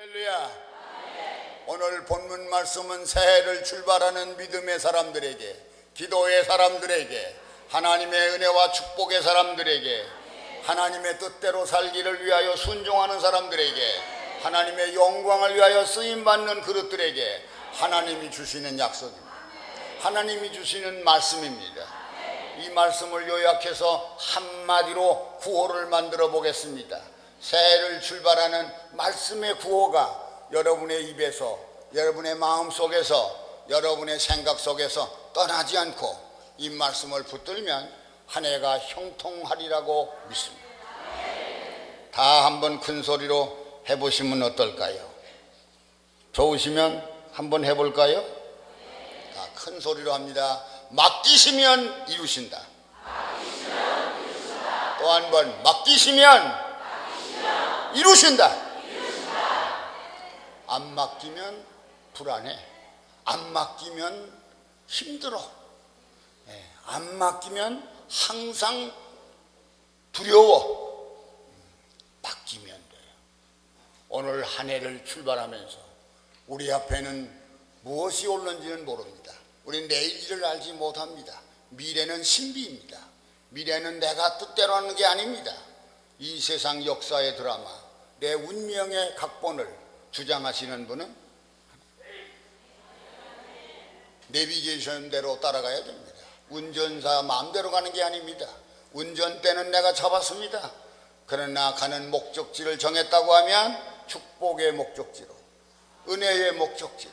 할렐루야. 오늘 본문 말씀은 새해를 출발하는 믿음의 사람들에게, 기도의 사람들에게, 하나님의 은혜와 축복의 사람들에게, 하나님의 뜻대로 살기를 위하여 순종하는 사람들에게, 하나님의 영광을 위하여 쓰임받는 그릇들에게 하나님이 주시는 약속입니다. 하나님이 주시는 말씀입니다. 이 말씀을 요약해서 한마디로 구호를 만들어 보겠습니다. 새해를 출발하는 말씀의 구호가 여러분의 입에서, 여러분의 마음 속에서, 여러분의 생각 속에서 떠나지 않고 이 말씀을 붙들면 한 해가 형통하리라고 믿습니다. 다 한번 큰 소리로 해보시면 어떨까요? 좋으시면 한번 해볼까요? 다 큰 소리로 합니다. 맡기시면 이루신다. 또 한 번, 맡기시면 이루신다. 안 맡기면 불안해. 안 맡기면 힘들어. 안 맡기면 항상 두려워. 맡기면 돼요. 오늘 한 해를 출발하면서 우리 앞에는 무엇이 올는지는 모릅니다. 우리는 내일 일을 알지 못합니다. 미래는 신비입니다. 미래는 내가 뜻대로 하는 게 아닙니다. 이 세상 역사의 드라마, 내 운명의 각본을 주장하시는 분은 내비게이션대로 따라가야 됩니다. 운전사 마음대로 가는 게 아닙니다. 운전대는 내가 잡았습니다. 그러나 가는 목적지를 정했다고 하면 축복의 목적지로, 은혜의 목적지로,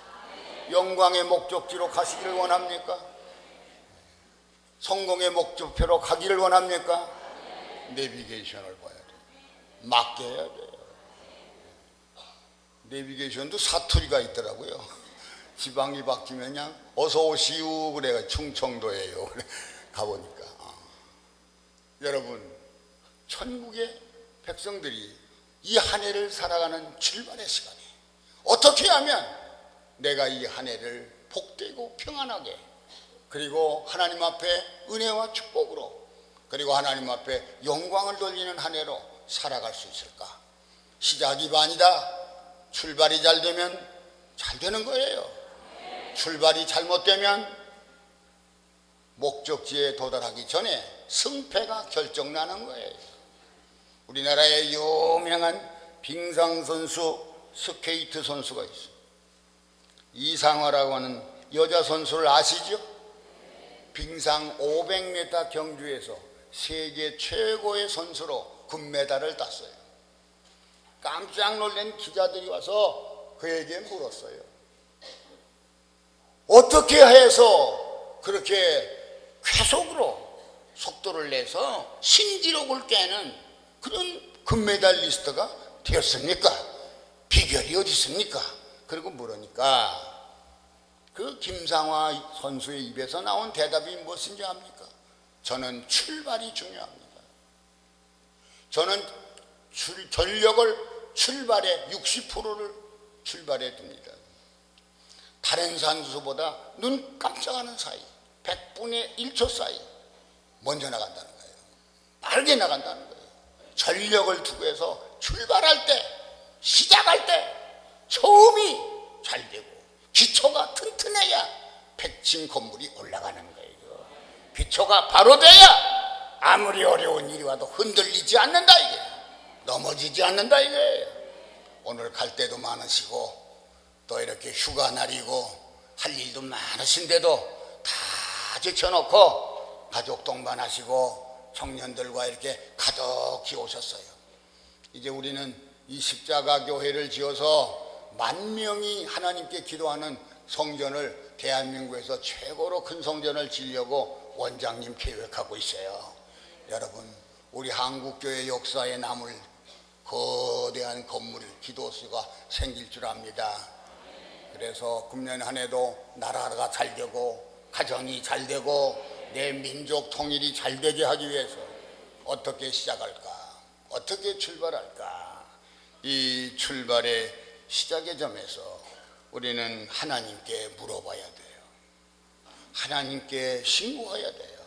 영광의 목적지로 가시기를 원합니까? 성공의 목적표로 가기를 원합니까? 내비게이션을 봐야 돼요. 맡겨야 돼요. 내비게이션도 사투리가 있더라고요. 지방이 바뀌면 그냥 어서 오시오 그래가 충청도예요. 그래 가보니까 여러분, 천국의 백성들이 이 한 해를 살아가는 출발의 시간에 어떻게 하면 내가 이 한 해를 복되고 평안하게, 그리고 하나님 앞에 은혜와 축복으로, 그리고 하나님 앞에 영광을 돌리는 한 해로 살아갈 수 있을까? 시작이 반이다. 출발이 잘 되면 잘 되는 거예요. 출발이 잘못되면 목적지에 도달하기 전에 승패가 결정나는 거예요. 우리나라의 유명한 빙상선수, 스케이트 선수가 있어요. 이상화라고 하는 여자 선수를 아시죠? 빙상 500m 경주에서 세계 최고의 선수로 금메달을 땄어요. 깜짝 놀란 기자들이 와서 그에게 물었어요. 어떻게 해서 그렇게 계속으로 속도를 내서 신기록을 깨는 그런 금메달리스트가 되었습니까? 비결이 어디 있습니까? 그리고 물으니까 그 김상화 선수의 입에서 나온 대답이 무엇인지 압니까? 저는 출발이 중요합니다. 저는 전력을 출발에 60%를 출발해 둡니다. 다른 선수보다 눈 깜짝하는 사이, 100분의 1초 사이 먼저 나간다는 거예요. 빠르게 나간다는 거예요. 전력을 투구해서 출발할 때, 시작할 때 처음이 잘 되고 기초가 튼튼해야 백층 건물이 올라가는 거예요. 기초가 바로 돼야 아무리 어려운 일이 와도 흔들리지 않는다 이게, 넘어지지 않는다 이게. 오늘 갈 때도 많으시고 또 이렇게 휴가 날이고 할 일도 많으신데도 다 제쳐놓고 가족 동반하시고 청년들과 이렇게 가득히 오셨어요. 이제 우리는 이 십자가 교회를 지어서 10,000명이 하나님께 기도하는 성전을 대한민국에서 최고로 큰 성전을 지으려고 원장님 계획하고 있어요. 여러분, 우리 한국교회 역사에 남을 거대한 건물, 기도수가 생길 줄 압니다. 그래서 금년 한 해도 나라가 잘 되고 가정이 잘 되고 내 민족 통일이 잘 되게 하기 위해서 어떻게 시작할까? 어떻게 출발할까? 이 출발의 시작의 점에서 우리는 하나님께 물어봐야 돼요. 하나님께 신고해야 돼요.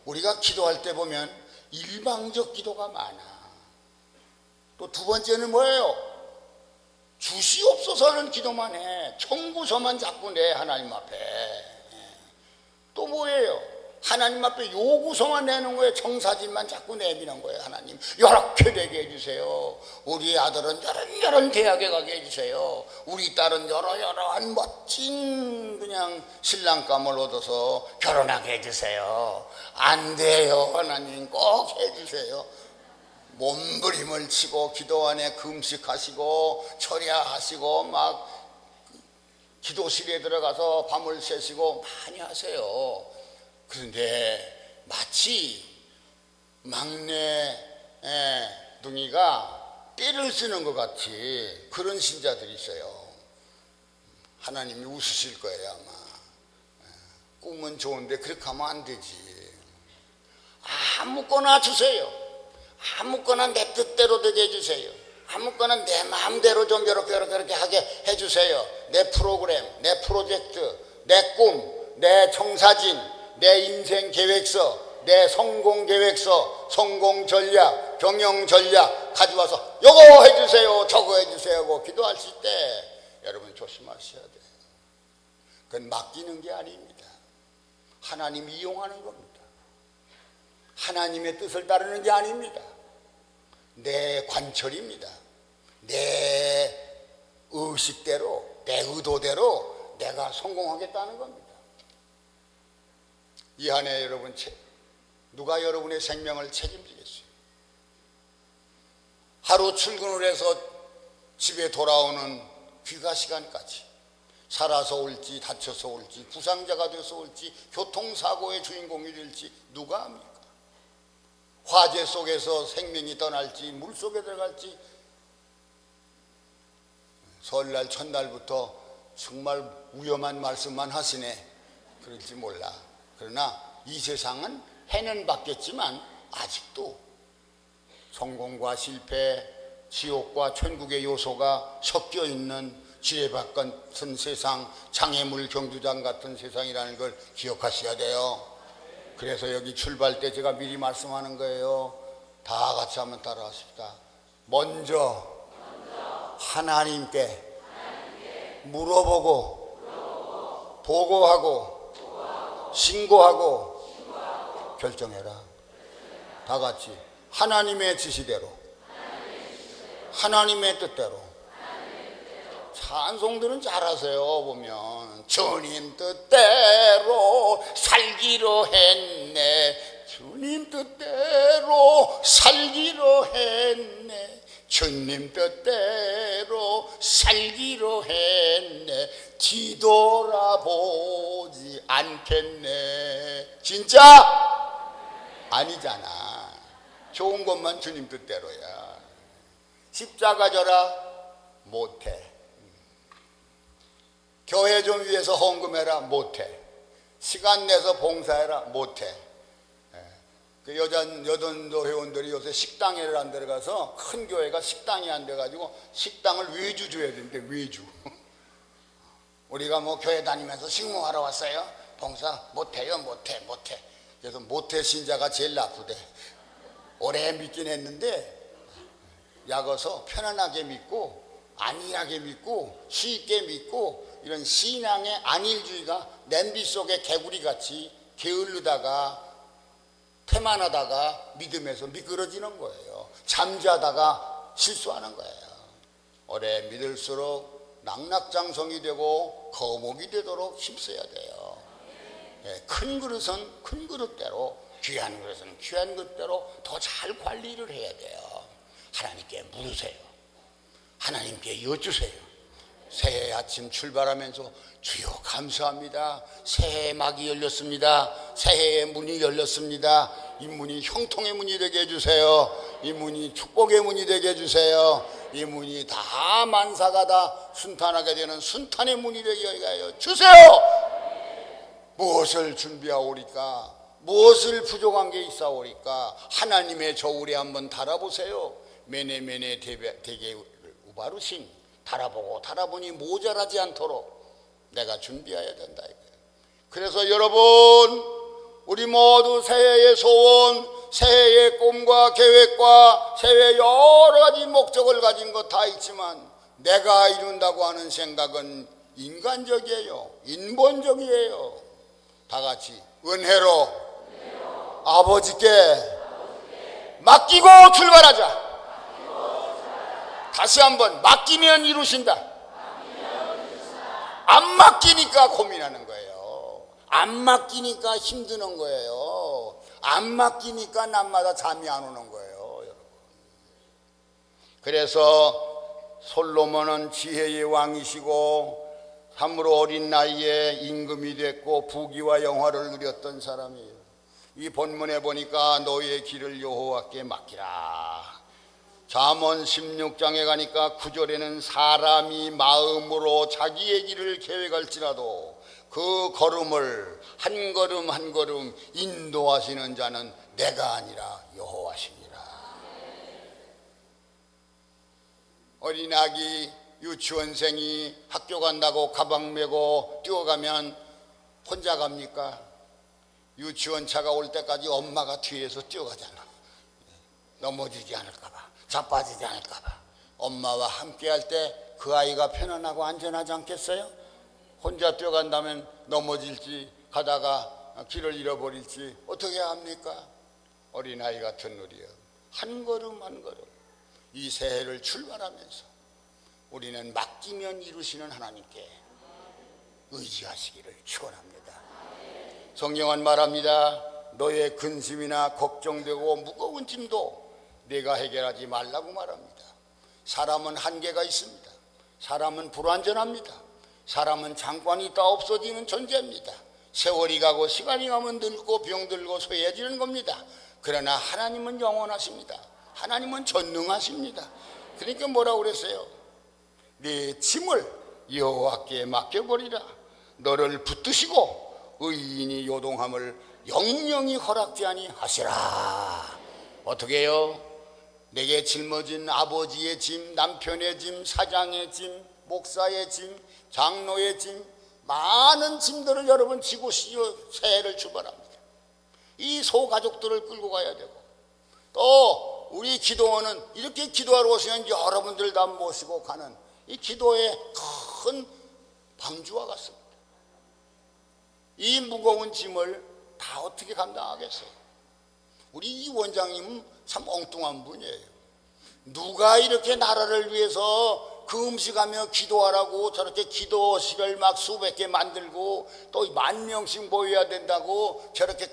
우리가 기도할 때 보면 일방적 기도가 많아. 또 두 번째는 뭐예요? 주시옵소서는 기도만 해. 청구서만 자꾸 내 하나님 앞에. 또 뭐예요? 하나님 앞에 요구서만 내는 거예요. 청사진만 자꾸 내미는 거예요. 하나님 이렇게 되게 해주세요. 우리 아들은 이런 대학에 가게 해주세요. 우리 딸은 이러한 멋진 그냥 신랑감을 얻어서 결혼하게 해주세요. 안 돼요. 하나님 꼭 해주세요. 몸부림을 치고 기도 안에 금식하시고 철야하시고 막 기도실에 들어가서 밤을 새시고 많이 하세요. 그런데 마치 막내 둥이가 떼를 쓰는 것 같이 그런 신자들이 있어요. 하나님이 웃으실 거예요 아마. 꿈은 좋은데 그렇게 하면 안 되지. 아무거나 주세요. 아무거나 내 뜻대로 되게 해주세요. 아무거나 내 마음대로 좀 이렇게 하게 해주세요. 내 프로그램, 내 프로젝트, 내 꿈, 내 청사진, 내 인생 계획서, 내 성공 계획서, 성공 전략, 경영 전략 가져와서 요거 해주세요, 저거 해주세요 하고 기도하실 때 여러분 조심하셔야 돼요. 그건 맡기는 게 아닙니다. 하나님이 이용하는 겁니다. 하나님의 뜻을 따르는 게 아닙니다. 내 관철입니다. 내 의식대로, 내 의도대로 내가 성공하겠다는 겁니다. 이 한 해 여러분, 누가 여러분의 생명을 책임지겠어요? 하루 출근을 해서 집에 돌아오는 귀가 시간까지 살아서 올지 다쳐서 올지 부상자가 돼서 올지 교통사고의 주인공이 될지 누가 압니까? 화재 속에서 생명이 떠날지 물속에 들어갈지. 설날 첫날부터 정말 위험한 말씀만 하시네. 그럴지 몰라. 그러나 이 세상은 해는 바뀌었지만 아직도 성공과 실패, 지옥과 천국의 요소가 섞여 있는 지뢰밭 같은 세상, 장애물 경주장 같은 세상이라는 걸 기억하셔야 돼요. 그래서 여기 출발 때 제가 미리 말씀하는 거예요. 다 같이 한번 따라하십시다. 먼저 하나님께 물어보고 보고하고 신고하고 결정해라. 다 같이 하나님의 지시대로, 하나님의 뜻대로. 찬송들은 잘하세요. 보면 주님 뜻대로 살기로 했네. 주님 뜻대로 살기로 했네. 주님 뜻대로 살기로 했네. 뒤돌아보지 않겠네. 진짜? 아니잖아. 좋은 것만 주님 뜻대로야. 십자가 져라? 못해. 교회 좀 위해서 헌금해라? 못해. 시간 내서 봉사해라? 못해. 그 여전도 회원들이 요새 식당에를 안 들어가서 큰 교회가 식당이 안 돼가지고 식당을 외주 줘야 되는데 외주. 우리가 뭐 교회 다니면서 식무하러 왔어요? 봉사 못해요? 못해. 그래서 못해 신자가 제일 나쁘대. 오래 믿긴 했는데 약어서 편안하게 믿고 안일하게 믿고 쉽게 믿고 이런 신앙의 안일주의가 냄비 속에 개구리같이 게을르다가 태만하다가 믿음에서 미끄러지는 거예요. 잠자다가 실수하는 거예요. 오래 믿을수록 낙락장성이 되고 거목이 되도록 힘써야 돼요. 큰 그릇은 큰 그릇대로, 귀한 그릇은 귀한 그릇대로 더 잘 관리를 해야 돼요. 하나님께 물으세요. 하나님께 여쭈세요. 새해 아침 출발하면서 주여 감사합니다. 새해 막이 열렸습니다. 새해의 문이 열렸습니다. 이 문이 형통의 문이 되게 해주세요. 이 문이 축복의 문이 되게 해주세요. 이 문이 다 만사가 다 순탄하게 되는 순탄의 문이 되게 하여 주세요. 무엇을 준비하오리까? 무엇을 부족한 게 있사오리까? 하나님의 저울에 한번 달아보세요. 매네매네 되게 우바르신 달아보니 모자라지 않도록 내가 준비해야 된다 이거예요. 그래서 여러분, 우리 모두 새해의 소원, 새해의 꿈과 계획과 새해의 여러 가지 목적을 가진 것 다 있지만 내가 이룬다고 하는 생각은 인간적이에요. 인본적이에요. 다 같이 은혜로 아버지께 맡기고 출발하자. 다시 한번 맡기면 이루신다. 안 맡기니까 고민하는 거예요. 안 맡기니까 힘드는 거예요. 안 맡기니까 낮마다 잠이 안 오는 거예요, 여러분. 그래서 솔로몬은 지혜의 왕이시고 참으로 어린 나이에 임금이 됐고 부귀와 영화를 누렸던 사람이에요. 이 본문에 보니까 너의 길을 여호와께 맡기라. 잠언 16장에 가니까 9절에는 사람이 마음으로 자기의 길을 계획할지라도 그 걸음을 한 걸음 한 걸음 인도하시는 자는 내가 아니라 여호와시니라. 어린아기 유치원생이 학교 간다고 가방 메고 뛰어가면 혼자 갑니까? 유치원차가 올 때까지 엄마가 뒤에서 뛰어가잖아. 넘어지지 않을까봐, 자빠지지 않을까봐. 엄마와 함께 할 때 그 아이가 편안하고 안전하지 않겠어요? 혼자 뛰어간다면 넘어질지, 가다가 길을 잃어버릴지 어떻게 합니까? 어린아이 같은 우리요, 한 걸음 한 걸음 이 새해를 출발하면서 우리는 맡기면 이루시는 하나님께 의지하시기를 축원합니다. 성경은 말합니다. 너의 근심이나 걱정되고 무거운 짐도 내가 해결하지 말라고 말합니다. 사람은 한계가 있습니다. 사람은 불완전합니다. 사람은 잠깐 있다 없어지는 존재입니다. 세월이 가고 시간이 가면 늙고 병들고 소외해지는 겁니다. 그러나 하나님은 영원하십니다. 하나님은 전능하십니다. 그러니까 뭐라고 그랬어요? 네 짐을 여호와께 맡겨버리라. 너를 붙드시고 의인이 요동함을 영영이 허락지 아니하시라. 어떻게 해요? 내게 짊어진 아버지의 짐, 남편의 짐, 사장의 짐, 목사의 짐, 장로의 짐, 많은 짐들을 여러분 지고 새해를 출발합니다. 이 소가족들을 끌고 가야 되고, 또 우리 기도원은 이렇게 기도하러 오시는 여러분들 다 모시고 가는 이 기도의 큰 방주와 같습니다. 이 무거운 짐을 다 어떻게 감당하겠어요? 우리 이 원장님은 참 엉뚱한 분이에요. 누가 이렇게 나라를 위해서 금식하며 기도하라고 저렇게 기도실을 막 수백 개 만들고 또 10,000명씩 모여야 된다고 저렇게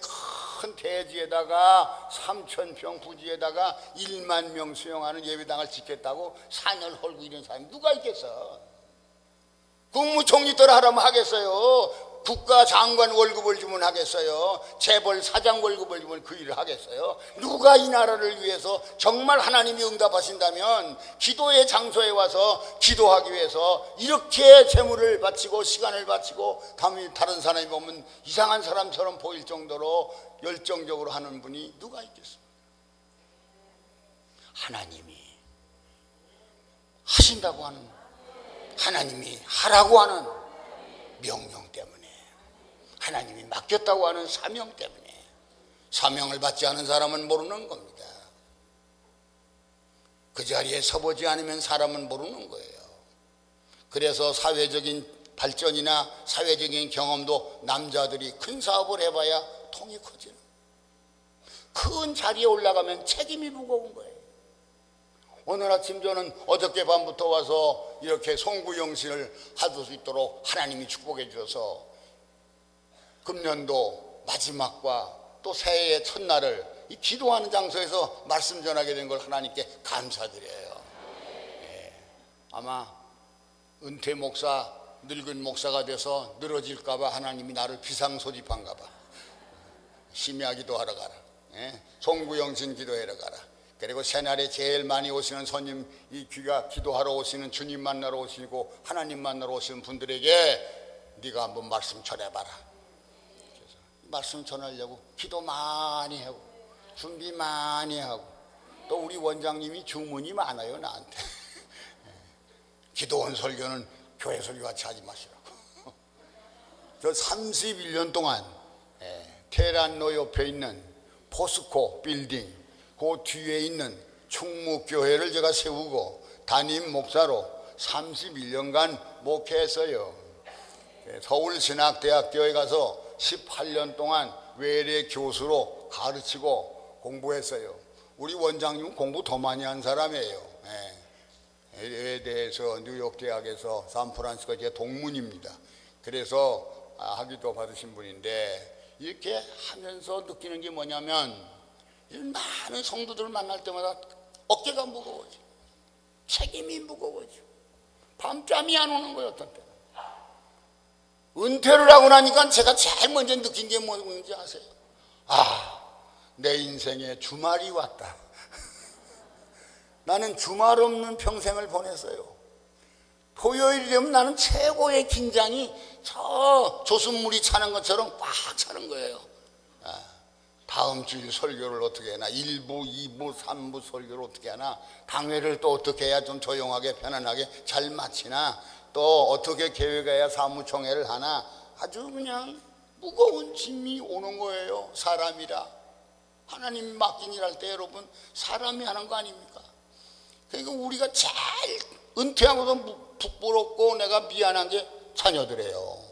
큰 대지에다가 3,000평 부지에다가 1만 명 수용하는 예배당을 짓겠다고 산을 헐고 이런 사람이 누가 있겠어? 국무총리 따라 하라면 하겠어요? 국가장관 월급을 주면 하겠어요? 재벌 사장 월급을 주면 그 일을 하겠어요? 누가 이 나라를 위해서 정말 하나님이 응답하신다면 기도의 장소에 와서 기도하기 위해서 이렇게 재물을 바치고 시간을 바치고 다른 사람이 보면 이상한 사람처럼 보일 정도로 열정적으로 하는 분이 누가 있겠습니까? 하나님이 하신다고 하는, 하나님이 하라고 하는 명령 때문에, 하나님이 맡겼다고 하는 사명 때문에, 사명을 받지 않은 사람은 모르는 겁니다. 그 자리에 서보지 않으면 사람은 모르는 거예요. 그래서 사회적인 발전이나 사회적인 경험도 남자들이 큰 사업을 해봐야 통이 커지는, 큰 자리에 올라가면 책임이 무거운 거예요. 오늘 아침 저는 어저께 밤부터 와서 이렇게 송구영신을 할 수 있도록 하나님이 축복해 주셔서 금년도 마지막과 또 새해의 첫날을 이 기도하는 장소에서 말씀 전하게 된 걸 하나님께 감사드려요. 예. 아마 은퇴 목사, 늙은 목사가 돼서 늘어질까 봐 하나님이 나를 비상소집한가 봐. 심야 기도하러 가라. 예. 송구영신 기도하러 가라. 그리고 새날에 제일 많이 오시는 손님, 이 귀가 기도하러 오시는 주님 만나러 오시고 하나님 만나러 오시는 분들에게 네가 한번 말씀 전해봐라. 그래서 말씀 전하려고 기도 많이 하고 준비 많이 하고, 또 우리 원장님이 주문이 많아요 나한테. 기도원 설교는 교회 설교같이 하지 마시라고. 저 31년 동안 테란로 옆에 있는 포스코 빌딩 그 뒤에 있는 충무교회를 제가 세우고 담임 목사로 31년간 목회했어요. 서울신학대학교에 가서 18년 동안 외래 교수로 가르치고 공부했어요. 우리 원장님은 공부 더 많이 한 사람이에요. 외대에서 뉴욕 대학에서 샌프란시스코 제 동문입니다. 그래서 학위도 받으신 분인데, 이렇게 하면서 느끼는 게 뭐냐면, 많은 성도들을 만날 때마다 어깨가 무거워져, 책임이 무거워져, 밤잠이 안 오는 거예요. 어떤 때는 은퇴를 하고 나니까 제가 제일 먼저 느낀 게 뭔지 아세요? 내 인생에 주말이 왔다. 나는 주말 없는 평생을 보냈어요. 토요일이 되면 나는 최고의 긴장이 저 조순물이 차는 것처럼 꽉 차는 거예요. 다음 주일 설교를 어떻게 하나, 1부, 2부, 3부 설교를 어떻게 하나, 당회를 또 어떻게 해야 좀 조용하게 편안하게 잘 마치나, 또 어떻게 계획해야 사무총회를 하나, 아주 그냥 무거운 짐이 오는 거예요. 사람이라. 하나님 맡긴 일 할 때 여러분, 사람이 하는 거 아닙니까? 그러니까 우리가 제일 은퇴하고도 부끄럽고 내가 미안한 게 자녀들이에요.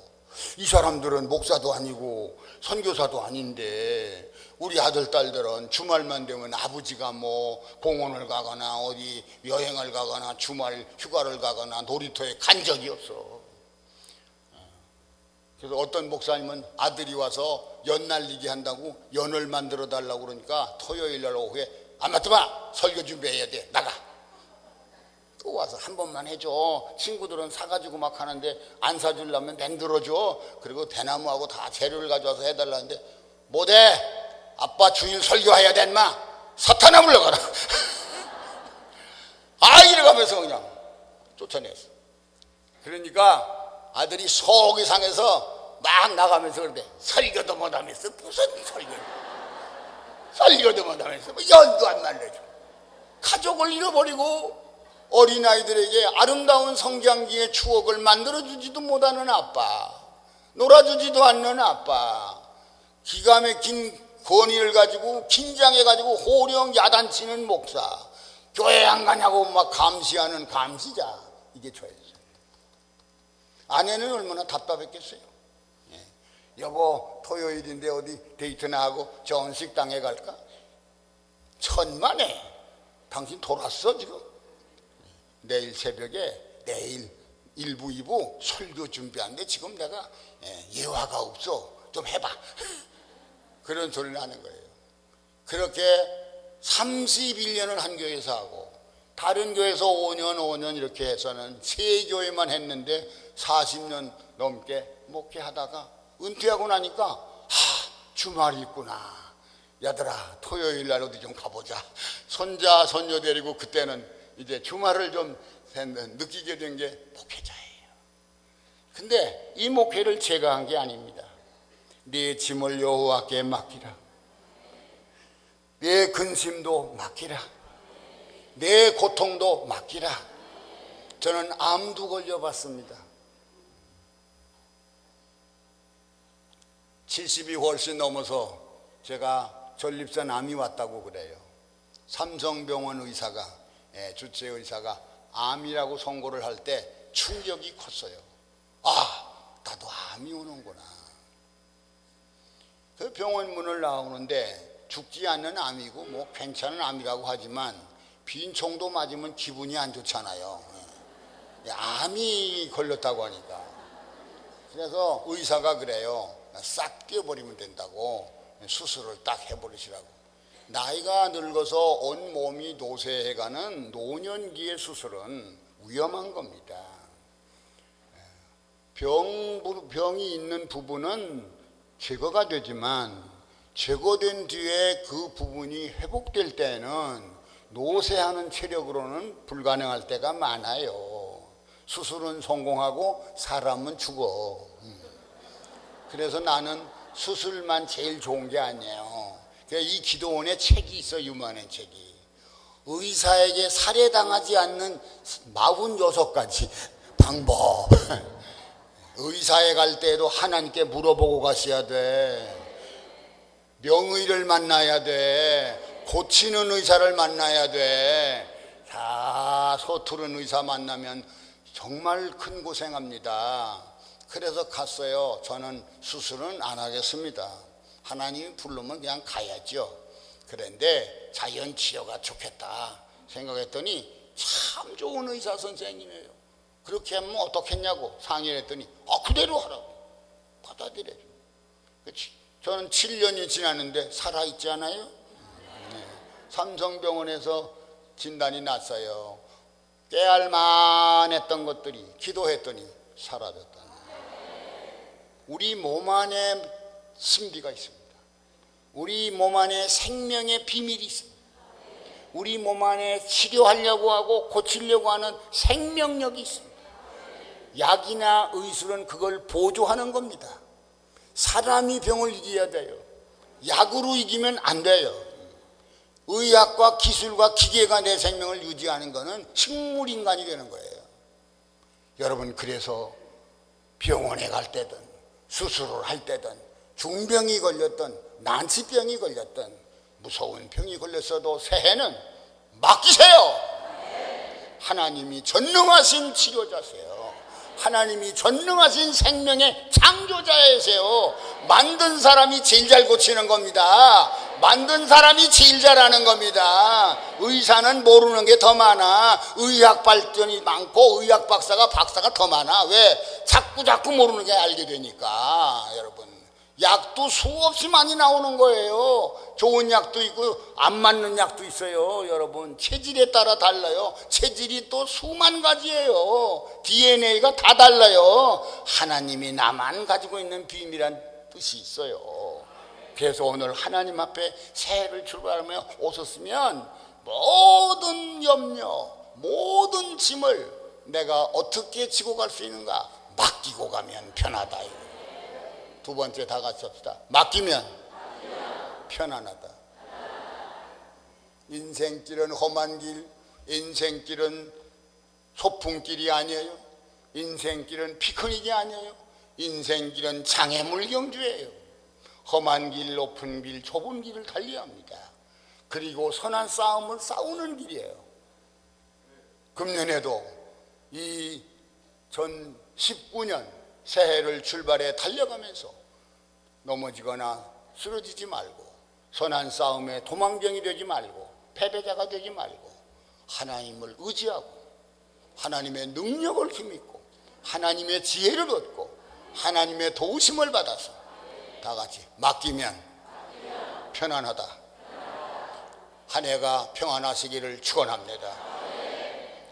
이 사람들은 목사도 아니고 선교사도 아닌데, 우리 아들 딸들은 주말만 되면 아버지가 뭐 공원을 가거나 어디 여행을 가거나 주말 휴가를 가거나 놀이터에 간 적이 없어. 그래서 어떤 목사님은 아들이 와서 연 날리기 한다고 연을 만들어 달라고 그러니까 토요일 날 오후에 아마트마 설교 준비해야 돼, 나가. 또 와서 한 번만 해줘. 친구들은 사가지고 막 하는데 안 사주려면 만들어줘. 그리고 대나무하고 다 재료를 가져와서 해달라는데 못해. 아빠 주일 설교해야 돼 인마. 사탄아 물러가라. 이래가면서 그냥 쫓아냈어. 그러니까 아들이 속이 상해서 막 나가면서 그런데 설교도 못하면서 무슨 설교도 못하면서 뭐 연도 안 날려줘. 가족을 잃어버리고 어린아이들에게 아름다운 성장기의 추억을 만들어주지도 못하는 아빠, 놀아주지도 않는 아빠, 기가 막힌 권위를 가지고 긴장해가지고 호령 야단치는 목사, 교회 안 가냐고 막 감시하는 감시자, 이게 저예요. 아내는 얼마나 답답했겠어요. 여보 토요일인데 어디 데이트나 하고 좋은 식당에 갈까? 천만에 당신 돌았어 지금? 내일 새벽에 내일 1부 2부 설교 준비하는데 지금 내가 예화가 없어, 좀 해봐. 그런 소리를 하는 거예요. 그렇게 31년을 한 교회에서 하고 다른 교회에서 5년 이렇게 해서는 세 교회만 했는데 40년 넘게 목회하다가 은퇴하고 나니까 주말이 있구나. 야들아 토요일 날 어디 좀 가보자. 손자 손녀 데리고 그때는 이제 주말을 좀 느끼게 된 게 목회자예요. 근데 이 목회를 제가 한 게 아닙니다. 네 짐을 여호와께 맡기라. 내 근심도 맡기라. 내 고통도 맡기라. 저는 암도 걸려봤습니다. 70이 훨씬 넘어서 제가 전립선 암이 왔다고 그래요. 삼성병원 의사가, 주치의 의사가 암이라고 선고를 할 때 충격이 컸어요. 나도 암이 오는구나. 그 병원 문을 나오는데 죽지 않는 암이고 뭐 괜찮은 암이라고 하지만 빈총도 맞으면 기분이 안 좋잖아요. 암이 걸렸다고 하니까. 그래서 의사가 그래요. 싹 띄워버리면 된다고, 수술을 딱 해버리시라고. 나이가 늙어서 온 몸이 노쇠해가는 노년기의 수술은 위험한 겁니다. 병이 있는 부분은 제거가 되지만 제거된 뒤에 그 부분이 회복될 때는 노쇠하는 체력으로는 불가능할 때가 많아요. 수술은 성공하고 사람은 죽어. 그래서 나는 수술만 제일 좋은 게 아니에요. 이 기도원에 책이 있어, 유만한 책이. 의사에게 살해당하지 않는 46가지 방법. 의사에 갈 때에도 하나님께 물어보고 가셔야 돼. 명의를 만나야 돼. 고치는 의사를 만나야 돼. 다 서투른 의사 만나면 정말 큰 고생합니다. 그래서 갔어요. 저는 수술은 안 하겠습니다. 하나님이 부르면 그냥 가야죠. 그런데 자연치료가 좋겠다 생각했더니 참 좋은 의사 선생님이에요. 그렇게 하면 어떻겠냐고 상의를 했더니 그대로 하라고 받아들여요. 저는 7년이 지났는데 살아있지 않아요? 네. 삼성병원에서 진단이 났어요. 깨알만 했던 것들이 기도했더니 사라졌다. 우리 몸 안에 신비가 있습니다. 우리 몸 안에 생명의 비밀이 있습니다. 우리 몸 안에 치료하려고 하고 고치려고 하는 생명력이 있습니다. 약이나 의술은 그걸 보조하는 겁니다. 사람이 병을 이겨야 돼요. 약으로 이기면 안 돼요. 의학과 기술과 기계가 내 생명을 유지하는 것은 식물인간이 되는 거예요. 여러분, 그래서 병원에 갈 때든 수술을 할 때든 중병이 걸렸든 난치병이 걸렸든 무서운 병이 걸렸어도 새해는 맡기세요. 하나님이 전능하신 치료자세요. 하나님이 전능하신 생명의 창조자이세요. 만든 사람이 제일 잘 고치는 겁니다. 만든 사람이 제일 잘하는 겁니다. 의사는 모르는 게 더 많아. 의학 발전이 많고 의학 박사가 더 많아. 왜? 자꾸 모르는 게 알게 되니까. 여러분, 약도 수없이 많이 나오는 거예요. 좋은 약도 있고 안 맞는 약도 있어요. 여러분, 체질에 따라 달라요. 체질이 또 수만 가지예요. DNA가 다 달라요. 하나님이 나만 가지고 있는 비밀한 뜻이 있어요. 그래서 오늘 하나님 앞에 새해를 출발하며 오셨으면 모든 염려, 모든 짐을 내가 어떻게 지고 갈 수 있는가? 맡기고 가면 편하다. 두 번째 다 같이 합시다. 맡기면 편안하다. 인생길은 험한 길, 인생길은 소풍길이 아니에요. 인생길은 피크닉이 아니에요. 인생길은 장애물 경주예요. 험한 길, 높은 길, 좁은 길을 달려야 합니다. 그리고 선한 싸움을 싸우는 길이에요. 금년에도 이 전 19년 새해를 출발해 달려가면서 넘어지거나 쓰러지지 말고 선한 싸움에 도망병이 되지 말고 패배자가 되지 말고 하나님을 의지하고 하나님의 능력을 힘입고 하나님의 지혜를 얻고 하나님의 도우심을 받아서 다 같이 맡기면 편안하다. 한 해가 평안하시기를 축원합니다.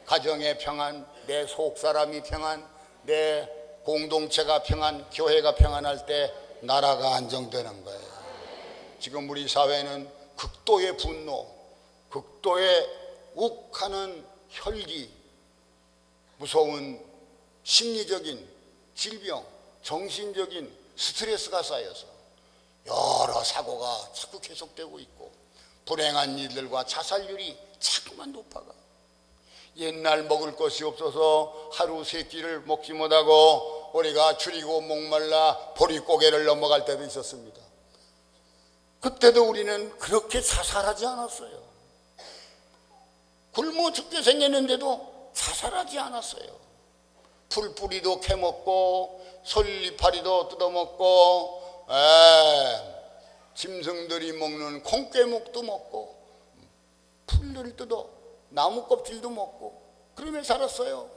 가정의 평안, 내 속사람이 평안, 내 공동체가 평안, 교회가 평안할 때 나라가 안정되는 거예요. 지금 우리 사회는 극도의 분노, 극도의 욱하는 혈기, 무서운 심리적인 질병, 정신적인 스트레스가 쌓여서 여러 사고가 자꾸 계속되고 있고 불행한 일들과 자살률이 자꾸만 높아가. 옛날 먹을 것이 없어서 하루 세 끼를 먹지 못하고 우리가 줄이고 목말라 보릿고개를 넘어갈 때도 있었습니다. 그때도 우리는 그렇게 자살하지 않았어요. 굶어 죽게 생겼는데도 자살하지 않았어요. 풀뿌리도 캐먹고 솔잎파리도 뜯어먹고 짐승들이 먹는 콩깨묵도 먹고 풀을 뜯어 나무 껍질도 먹고 그러며 살았어요.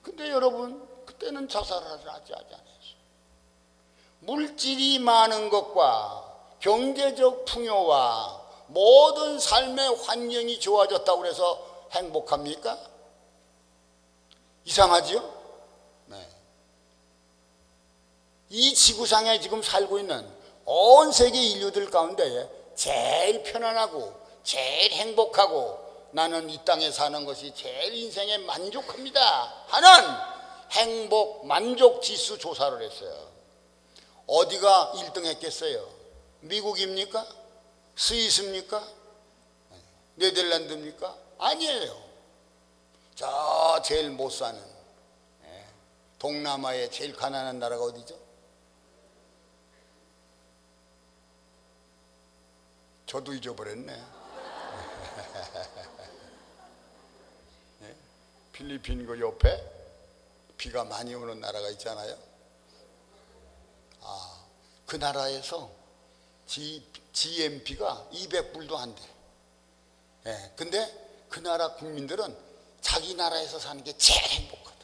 근데 여러분, 그때는 자살하지 않았어요. 물질이 많은 것과 경제적 풍요와 모든 삶의 환경이 좋아졌다고 해서 행복합니까? 이상하지요? 네. 이 지구상에 지금 살고 있는 온 세계 인류들 가운데 제일 편안하고 제일 행복하고 나는 이 땅에 사는 것이 제일 인생에 만족합니다 하는 행복 만족 지수 조사를 했어요. 어디가 1등 했겠어요? 미국입니까? 스위스입니까? 네덜란드입니까? 아니에요. 저 제일 못 사는 동남아의 제일 가난한 나라가 어디죠? 저도 잊어버렸네. 필리핀 그 옆에 비가 많이 오는 나라가 있잖아요. 그 나라에서 GMP가 200불도 안 돼. 예, 근데 그 나라 국민들은 자기 나라에서 사는 게 제일 행복하다.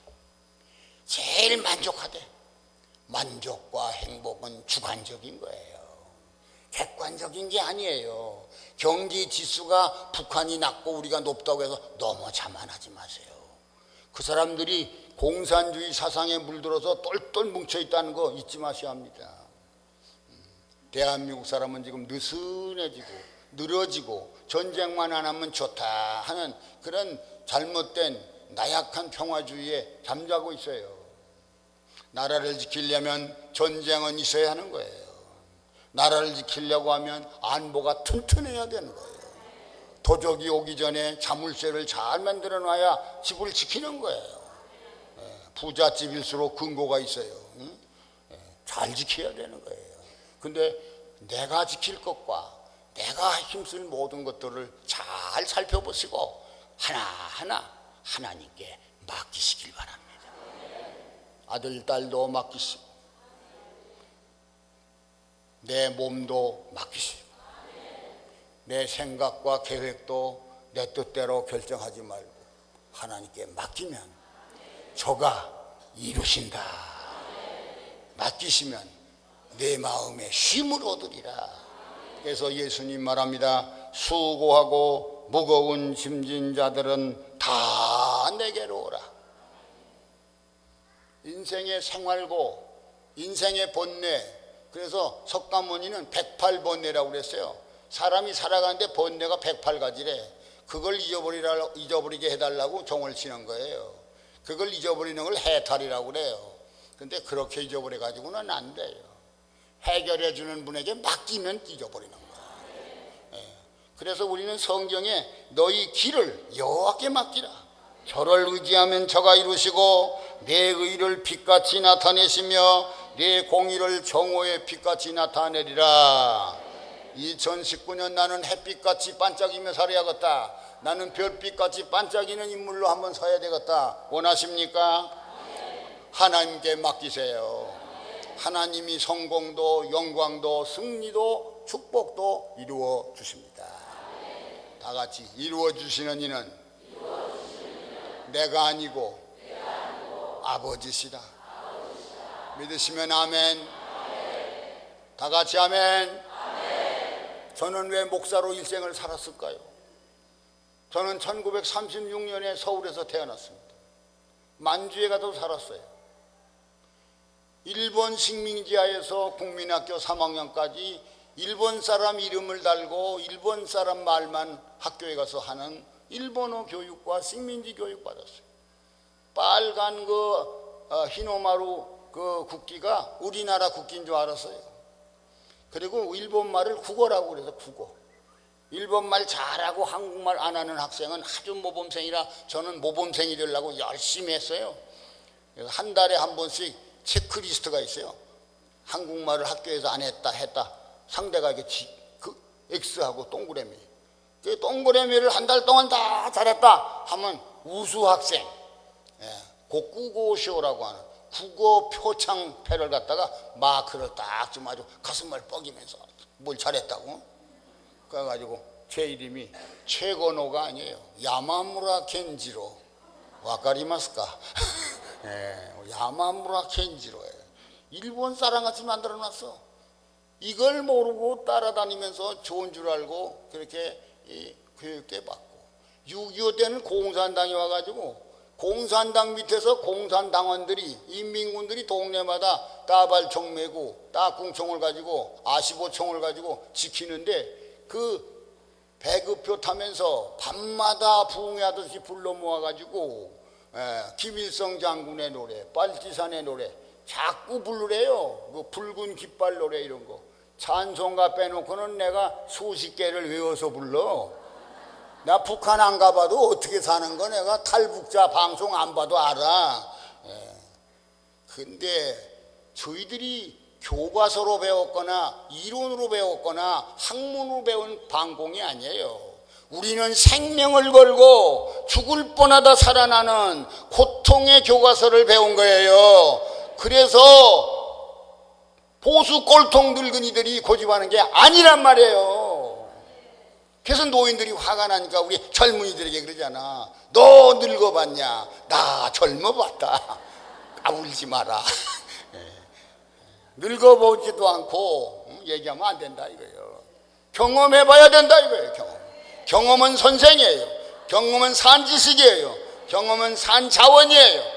제일 만족하대. 만족과 행복은 주관적인 거예요. 객관적인 게 아니에요. 경제 지수가 북한이 낮고 우리가 높다고 해서 너무 자만하지 마세요. 그 사람들이 공산주의 사상에 물들어서 똘똘 뭉쳐있다는 거 잊지 마셔야 합니다. 대한민국 사람은 지금 느슨해지고 늘어지고 전쟁만 안 하면 좋다 하는 그런 잘못된 나약한 평화주의에 잠자고 있어요. 나라를 지키려면 전쟁은 있어야 하는 거예요. 나라를 지키려고 하면 안보가 튼튼해야 되는 거예요. 도적이 오기 전에 자물쇠를 잘 만들어 놔야 집을 지키는 거예요. 부잣집일수록 근거가 있어요. 잘 지켜야 되는 거예요. 근데 내가 지킬 것과 내가 힘쓸 모든 것들을 잘 살펴보시고 하나하나 하나님께 맡기시길 바랍니다. 아들, 딸도 맡기시고 내 몸도 맡기시고 내 생각과 계획도 내 뜻대로 결정하지 말고 하나님께 맡기면 저가 이루신다. 맡기시면 내 마음에 쉼을 얻으리라. 그래서 예수님 말합니다. 수고하고 무거운 짐진 자들은 다 내게로 오라. 인생의 생활고 인생의 번뇌. 그래서 석가모니는 108번뇌라고 그랬어요. 사람이 살아가는데 번뇌가 108가지래. 그걸 잊어버리게 해달라고 종을 치는 거예요. 그걸 잊어버리는 걸 해탈이라고 그래요. 근데 그렇게 잊어버려 가지고는 안 돼요. 해결해 주는 분에게 맡기면 잊어버리는 거예요. 그래서 우리는 성경에 너희 길을 여호와께 맡기라. 저를 의지하면 저가 이루시고 내 의를 빛같이 나타내시며 내 공의를 정오의 빛같이 나타내리라. 2019년 나는 햇빛같이 반짝이며 살아야겠다. 나는 별빛같이 반짝이는 인물로 한번 서야 되겠다. 원하십니까? 하나님께 맡기세요. 하나님이 성공도 영광도 승리도 축복도 이루어 주십니다. 다 같이 이루어 주시는 이는 내가 아니고 아버지시다. 믿으시면 아멘. 다 같이 아멘. 저는 왜 목사로 일생을 살았을까요? 저는 1936년에 서울에서 태어났습니다. 만주에 가서 살았어요. 일본 식민지하에서 국민학교 3학년까지 일본 사람 이름을 달고 일본 사람 말만 학교에 가서 하는 일본어 교육과 식민지 교육 받았어요. 빨간 히노마루 그 국기가 우리나라 국기인 줄 알았어요. 그리고 일본말을 국어라고 그래서 국어. 일본말 잘하고 한국말 안 하는 학생은 아주 모범생이라 저는 모범생이 되려고 열심히 했어요. 그래서 한 달에 한 번씩 체크리스트가 있어요. 한국말을 학교에서 안 했다 상대가 이게 X하고 동그라미. 그 동그라미를 한 달 동안 다 잘했다 하면 우수 학생, 국구고시오라고 하는 국어 표창패를 갖다가 마크를 딱 좀 아주 가슴을 뻐기면서 뭘 잘했다고. 그래가지고 제 이름이 최건호가 아니에요. 야마무라 켄지로. 와카리마스까? 야마무라 켄지로예요. 일본 사람같이 만들어놨어. 이걸 모르고 따라다니면서 좋은 줄 알고 그렇게 교육대 받고 6.25 때는 공산당이 와가지고 공산당 밑에서 공산당원들이 인민군들이 동네마다 따발총 메고 따궁총을 가지고 아시보총을 가지고 지키는데 그 배급표 타면서 밤마다 부흥하듯이 불러 모아가지고 김일성 장군의 노래, 빨치산의 노래 자꾸 부르래요. 그 붉은 깃발 노래 이런 거 찬송가 빼놓고는 내가 수십 개를 외워서 불러. 나 북한 안 가봐도 어떻게 사는 거 내가 탈북자 방송 안 봐도 알아. 근데 저희들이 교과서로 배웠거나 이론으로 배웠거나 학문으로 배운 방공이 아니에요. 우리는 생명을 걸고 죽을 뻔하다 살아나는 고통의 교과서를 배운 거예요. 그래서 보수 꼴통 늙은이들이 고집하는 게 아니란 말이에요. 그래서 노인들이 화가 나니까 우리 젊은이들에게 그러잖아. 너 늙어봤냐? 나 젊어봤다. 까불지 마라. 늙어보지도 않고 얘기하면 안 된다 이거예요. 경험해봐야 된다 이거예요. 경험은 선생이에요. 경험은 산지식이에요. 경험은 산자원이에요.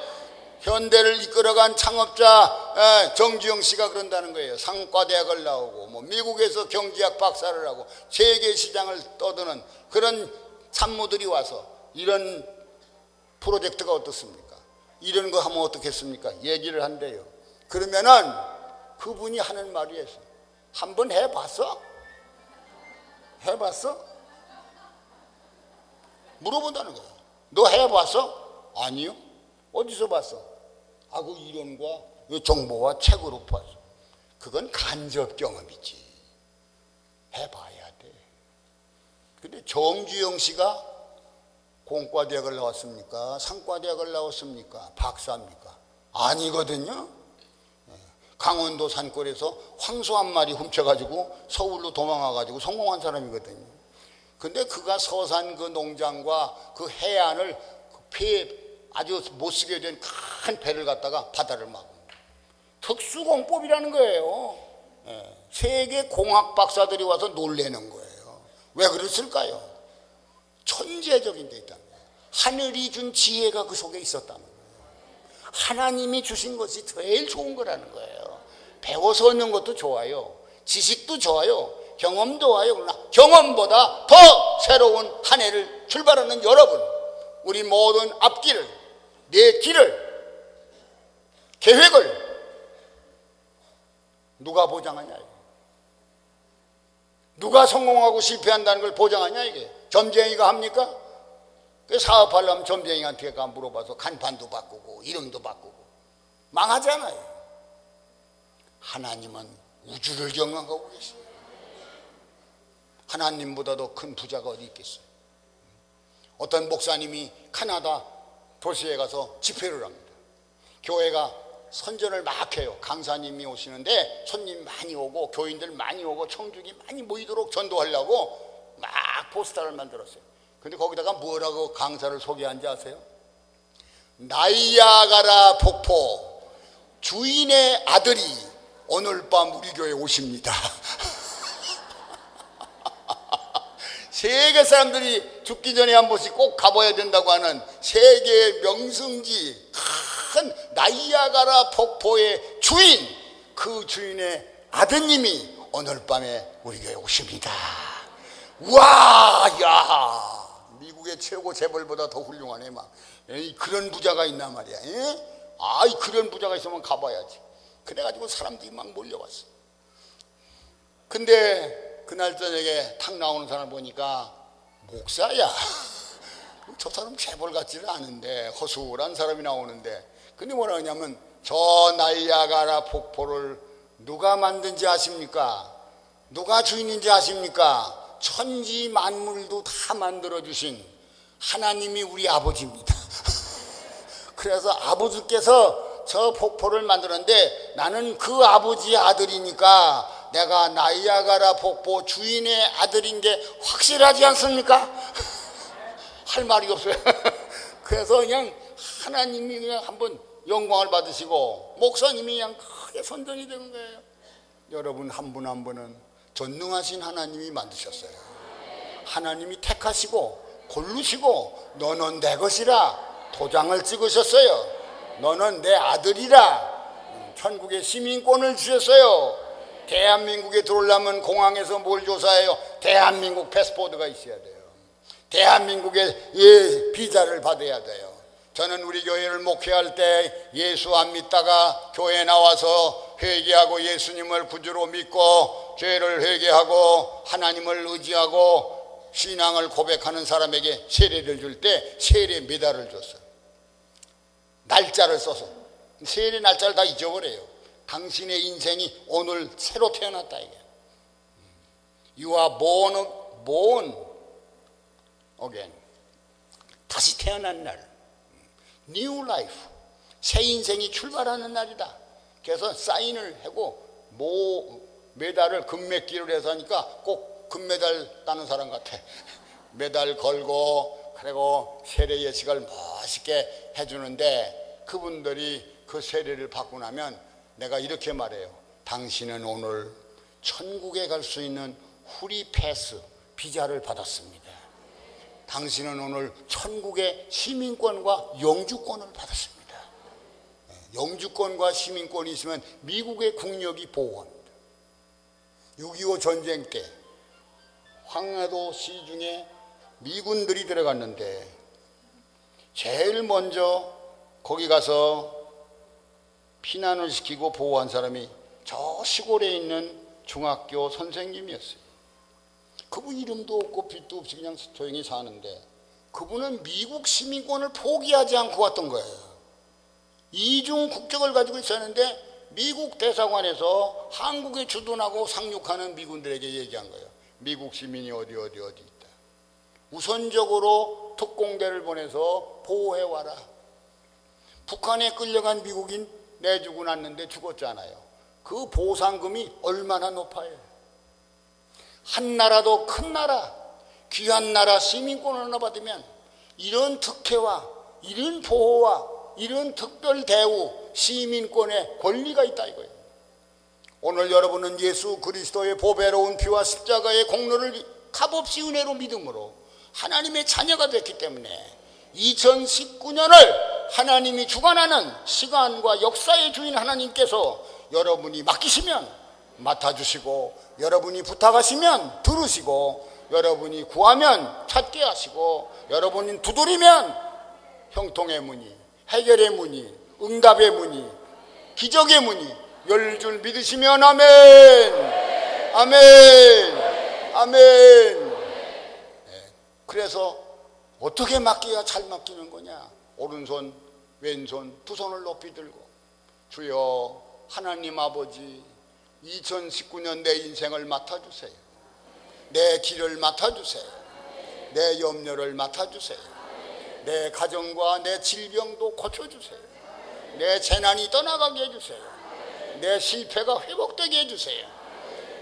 현대를 이끌어간 창업자 정주영 씨가 그런다는 거예요. 상과대학을 나오고 뭐 미국에서 경제학 박사를 하고 세계 시장을 떠드는 그런 산모들이 와서 이런 프로젝트가 어떻습니까? 이런 거 하면 어떻겠습니까? 얘기를 한대요. 그러면은 그분이 하는 말이에요. 한번 해봤어? 해봤어? 물어본다는 거예요. 너 해봤어? 아니요. 어디서 봤어? 그 이론과 정보와 책으로 봤어. 그건 간접 경험이지. 해봐야 돼. 근데 정주영 씨가 공과대학을 나왔습니까? 상과대학을 나왔습니까? 박사입니까? 아니거든요. 강원도 산골에서 황소 한 마리 훔쳐가지고 서울로 도망와가지고 성공한 사람이거든요. 근데 그가 서산 그 농장과 그 해안을 아주 못쓰게 된 큰 배를 갖다가 바다를 막은 특수공법이라는 거예요. 세계 공학 박사들이 와서 놀래는 거예요. 왜 그랬을까요? 천재적인 데 있다는 거예요. 하늘이 준 지혜가 그 속에 있었다는 거예요. 하나님이 주신 것이 제일 좋은 거라는 거예요. 배워서 얻는 것도 좋아요. 지식도 좋아요. 경험도 좋아요. 그러나 경험보다 더 새로운 한 해를 출발하는 여러분, 우리 모든 앞길을, 내 길을, 계획을 누가 보장하냐? 누가 성공하고 실패한다는 걸 보장하냐? 이게 점쟁이가 합니까? 사업하려면 점쟁이한테 가 물어봐서 간판도 바꾸고 이름도 바꾸고 망하잖아요. 하나님은 우주를 경영하고 계십니다. 하나님보다도 큰 부자가 어디 있겠어요? 어떤 목사님이 카나다 도시에 가서 집회를 합니다. 교회가 선전을 막 해요. 강사님이 오시는데 손님 많이 오고 교인들 많이 오고 청중이 많이 모이도록 전도하려고 막 포스터를 만들었어요. 근데 거기다가 뭐라고 강사를 소개한지 아세요? 나이아가라 폭포 주인의 아들이 오늘 밤 우리 교회에 오십니다. 세계 사람들이 죽기 전에 한 번씩 꼭 가봐야 된다고 하는 세계 명승지 큰 나이아가라 폭포의 주인, 그 주인의 아드님이 오늘 밤에 우리 교회에 오십니다. 우와, 야, 미국의 최고 재벌보다 더 훌륭하네. 막 그런 부자가 있나 말이야. 그런 부자가 있으면 가봐야지. 그래가지고 사람들이 막 몰려왔어. 근데 그날 저녁에 탁 나오는 사람 보니까 목사야. 저 사람 재벌 같지는 않은데 허술한 사람이 나오는데, 근데 뭐라 하냐면 저 나이아가라 폭포를 누가 만든지 아십니까? 누가 주인인지 아십니까? 천지 만물도 다 만들어주신 하나님이 우리 아버지입니다. 그래서 아버지께서 저 폭포를 만들었는데 나는 그 아버지의 아들이니까 내가 나이아가라 폭포 주인의 아들인 게 확실하지 않습니까? 할 말이 없어요. 그래서 그냥 하나님이 그냥 한번 영광을 받으시고 목사님이 그냥 크게 선전이 된 거예요. 여러분 한 분 한 분은 전능하신 하나님이 만드셨어요. 하나님이 택하시고 고르시고 너는 내 것이라 도장을 찍으셨어요. 너는 내 아들이라 천국의 시민권을 주셨어요. 대한민국에 들어오려면 공항에서 뭘 조사해요? 대한민국 패스포드가 있어야 돼요. 대한민국의 비자를 받아야 돼요. 저는 우리 교회를 목회할 때 예수 안 믿다가 교회에 나와서 회개하고 예수님을 구주로 믿고 죄를 회개하고 하나님을 의지하고 신앙을 고백하는 사람에게 세례를 줄 때 세례 메달을 줬어요. 날짜를 써서. 세례 날짜를 다 잊어버려요. 당신의 인생이 오늘 새로 태어났다 이게. You are born again. 다시 태어난 날, new life, 새 인생이 출발하는 날이다. 그래서 사인을 하고 메달을 금메기로 해서 하니까 꼭 금메달 따는 사람 같아. 메달 걸고 그리고 세례 예식을 멋있게 해주는데, 그분들이 그 세례를 받고 나면 내가 이렇게 말해요. 당신은 오늘 천국에 갈 수 있는 후리 패스 비자를 받았습니다. 당신은 오늘 천국의 시민권과 영주권을 받았습니다. 영주권과 시민권이 있으면 미국의 국력이 보호합니다. 6.25 전쟁 때 황해도 시중에 미군들이 들어갔는데 제일 먼저 거기 가서 피난을 시키고 보호한 사람이 저 시골에 있는 중학교 선생님이었어요. 그분 이름도 없고 빛도 없이 그냥 조용히 사는데, 그분은 미국 시민권을 포기하지 않고 왔던 거예요. 이중 국적을 가지고 있었는데 미국 대사관에서 한국에 주둔하고 상륙하는 미군들에게 얘기한 거예요. 미국 시민이 어디 있다. 우선적으로 특공대를 보내서 보호해와라. 북한에 끌려간 미국인 내주고 났는데 죽었잖아요. 그 보상금이 얼마나 높아요. 한 나라도 큰 나라, 귀한 나라 시민권을 하나 받으면 이런 특혜와 이런 보호와 이런 특별 대우, 시민권의 권리가 있다 이거예요. 오늘 여러분은 예수 그리스도의 보배로운 피와 십자가의 공로를 값없이 은혜로 믿음으로 하나님의 자녀가 됐기 때문에 2019년을 하나님이 주관하는 시간과 역사의 주인 하나님께서 여러분이 맡기시면 맡아주시고, 여러분이 부탁하시면 들으시고, 여러분이 구하면 찾게 하시고, 여러분이 두드리면 형통의 문이, 해결의 문이, 응답의 문이, 기적의 문이 열 줄 믿으시면 아멘, 아멘, 아멘. 그래서 어떻게 맡겨야 잘 맡기는 거냐? 오른손 왼손 두 손을 높이 들고, 주여 하나님 아버지, 2019년 내 인생을 맡아주세요. 내 길을 맡아주세요. 내 염려를 맡아주세요. 내 가정과 내 질병도 고쳐주세요. 내 재난이 떠나가게 해주세요. 내 실패가 회복되게 해주세요.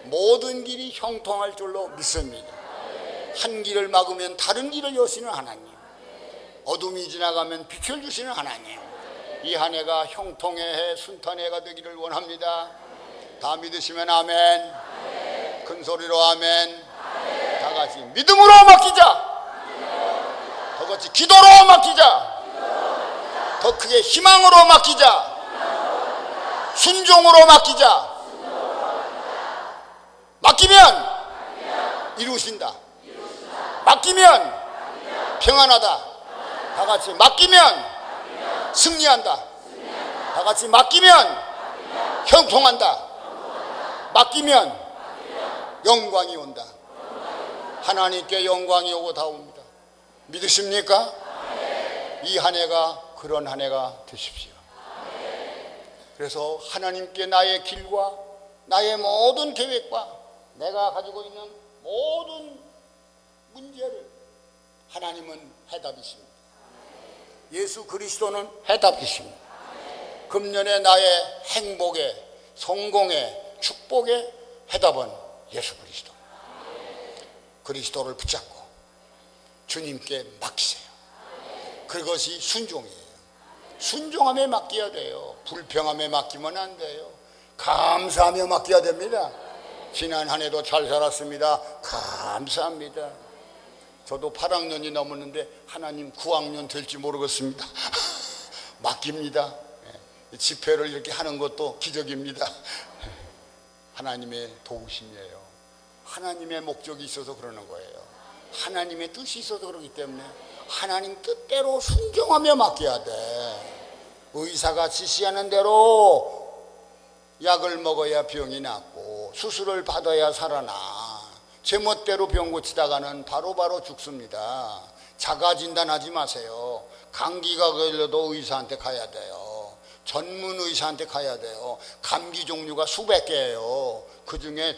모든 길이 형통할 줄로 믿습니다. 한 길을 막으면 다른 길을 여시는 하나님, 어둠이 지나가면 빛을 주시는 하나님, 이 한 해가 형통의 해, 순탄의 해가 되기를 원합니다. 다 믿으시면 아멘, 아멘. 큰 소리로 아멘, 아멘. 다 같이 믿음으로 맡기자. 더 같이 기도로 맡기자. 더 크게 희망으로 맡기자. 순종으로 맡기자. 맡기면 이루신다. 맡기면 평안하다. 다 같이 맡기면 승리한다. 다 같이 맡기면 형통한다. 맡기면 영광이 온다. 하나님께 영광이 오고 다 옵니다. 믿으십니까? 이 한 해가 그런 한 해가 되십시오. 그래서 하나님께 나의 길과 나의 모든 계획과 내가 가지고 있는 모든 문제를 하나님은 해답이십니다. 예수 그리스도는 해답이십니다. 금년에 나의 행복의, 성공의, 축복의 해답은 예수 그리스도. 그리스도를 붙잡고 주님께 맡기세요. 그것이 순종이에요. 순종함에 맡겨야 돼요. 불평함에 맡기면 안 돼요. 감사하며 맡겨야 됩니다. 지난 한 해도 잘 살았습니다. 감사합니다. 저도 8학년이 넘었는데 하나님 9학년 될지 모르겠습니다. 맡깁니다. 집회를 이렇게 하는 것도 기적입니다. 하나님의 도우심이에요. 하나님의 목적이 있어서 그러는 거예요. 하나님의 뜻이 있어서 그러기 때문에 하나님 뜻대로 순종하며 맡겨야 돼. 의사가 지시하는 대로 약을 먹어야 병이 낫고 수술을 받아야 살아나. 제멋대로 병 고치다가는 바로바로 죽습니다. 자가 진단하지 마세요. 감기가 걸려도 의사한테 가야 돼요. 전문 의사한테 가야 돼요. 감기 종류가 수백 개예요. 그 중에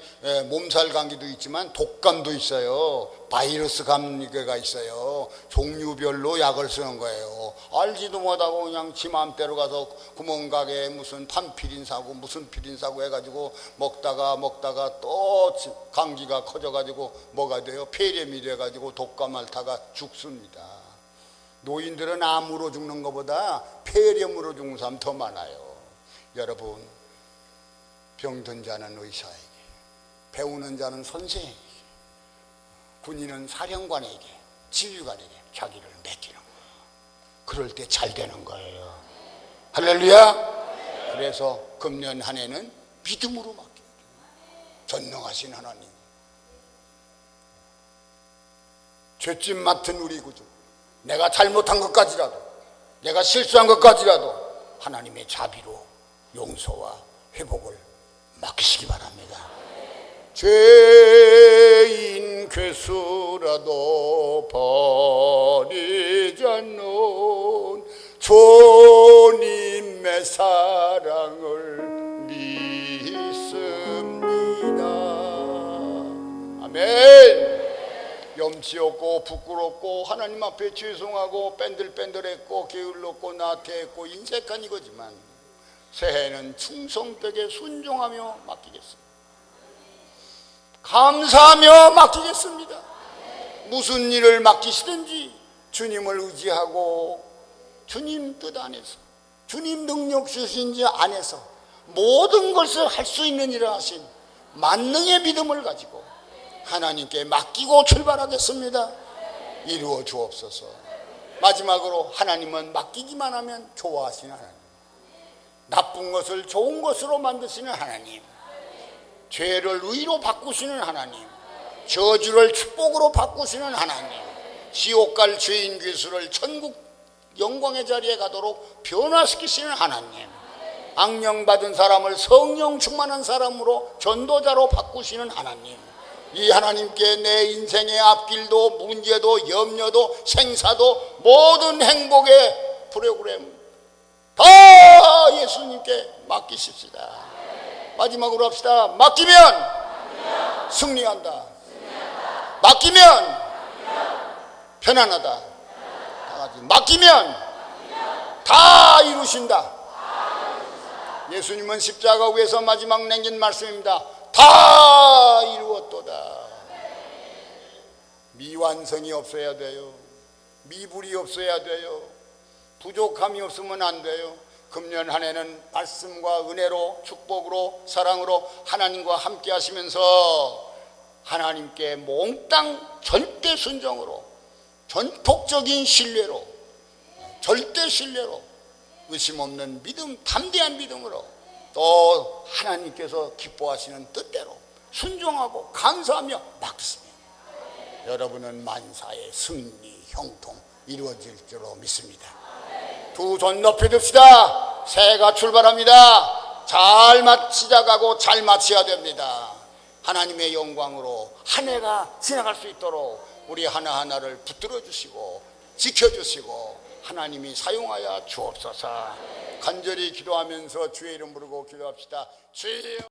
몸살 감기도 있지만 독감도 있어요. 바이러스 감기가 있어요. 종류별로 약을 쓰는 거예요. 알지도 못하고 그냥 지 마음대로 가서 구멍가게에 무슨 판피린 사고 무슨 피린 사고 해가지고 먹다가 또 감기가 커져가지고 뭐가 돼요? 폐렴이 돼가지고 독감 앓다가 죽습니다. 노인들은 암으로 죽는 것보다 폐렴으로 죽는 사람 더 많아요. 여러분, 병든 자는 의사에게, 배우는 자는 선생에게, 군인은 사령관에게, 지휘관에게 자기를 맡기는 거예요. 그럴 때 잘 되는 거예요. 할렐루야. 그래서 금년 한 해는 믿음으로 맡겨야 돼요. 전능하신 하나님, 죄짐 맡은 우리 구주, 내가 잘못한 것까지라도, 내가 실수한 것까지라도 하나님의 자비로 용서와 회복을 맡기시기 바랍니다. 죄인 괴수라도 버리지 않는 주님의 사랑을 믿습니다. 아멘. 염치 없고 부끄럽고 하나님 앞에 죄송하고 뺀들뺀들했고 게을렀고 나태했고 인색한 이거지만 새해는 충성되게 순종하며 맡기겠습니다. 감사하며 맡기겠습니다. 무슨 일을 맡기시든지 주님을 의지하고 주님 뜻 안에서, 주님 능력 주신지 안에서 모든 것을 할 수 있는 일을 하신 만능의 믿음을 가지고 하나님께 맡기고 출발하겠습니다. 이루어 주옵소서. 마지막으로, 하나님은 맡기기만 하면 좋아하시는 하나님, 나쁜 것을 좋은 것으로 만드시는 하나님, 죄를 의로 바꾸시는 하나님, 저주를 축복으로 바꾸시는 하나님, 지옥 갈 죄인 괴수를 천국 영광의 자리에 가도록 변화시키시는 하나님, 악령 받은 사람을 성령 충만한 사람으로 전도자로 바꾸시는 하나님, 이 하나님께 내 인생의 앞길도 문제도 염려도 생사도 모든 행복의 프로그램 다 예수님께 맡기십시다. 마지막으로 합시다. 맡기면 승리한다. 맡기면 편안하다. 다 같이 맡기면 다 이루신다. 예수님은 십자가 위에서 마지막 남긴 말씀입니다. 다 이루었도다. 미완성이 없어야 돼요. 미불이 없어야 돼요. 부족함이 없으면 안 돼요. 금년 한 해는 말씀과 은혜로, 축복으로, 사랑으로 하나님과 함께 하시면서 하나님께 몽땅 절대 순종으로, 전폭적인 신뢰로, 절대 신뢰로, 의심 없는 믿음, 담대한 믿음으로, 또 하나님께서 기뻐하시는 뜻대로 순종하고 감사하며 맡겼습니다. 여러분은 만사의 승리, 형통 이루어질 줄로 믿습니다. 두 손 높이 듭시다. 새해가 출발합니다. 잘 시작하고 잘 마쳐야 됩니다. 하나님의 영광으로 한 해가 지나갈 수 있도록 우리 하나하나를 붙들어 주시고 지켜주시고 하나님이 사용하여 주옵소서. 간절히 기도하면서 주의 이름 부르고 기도합시다. 주여.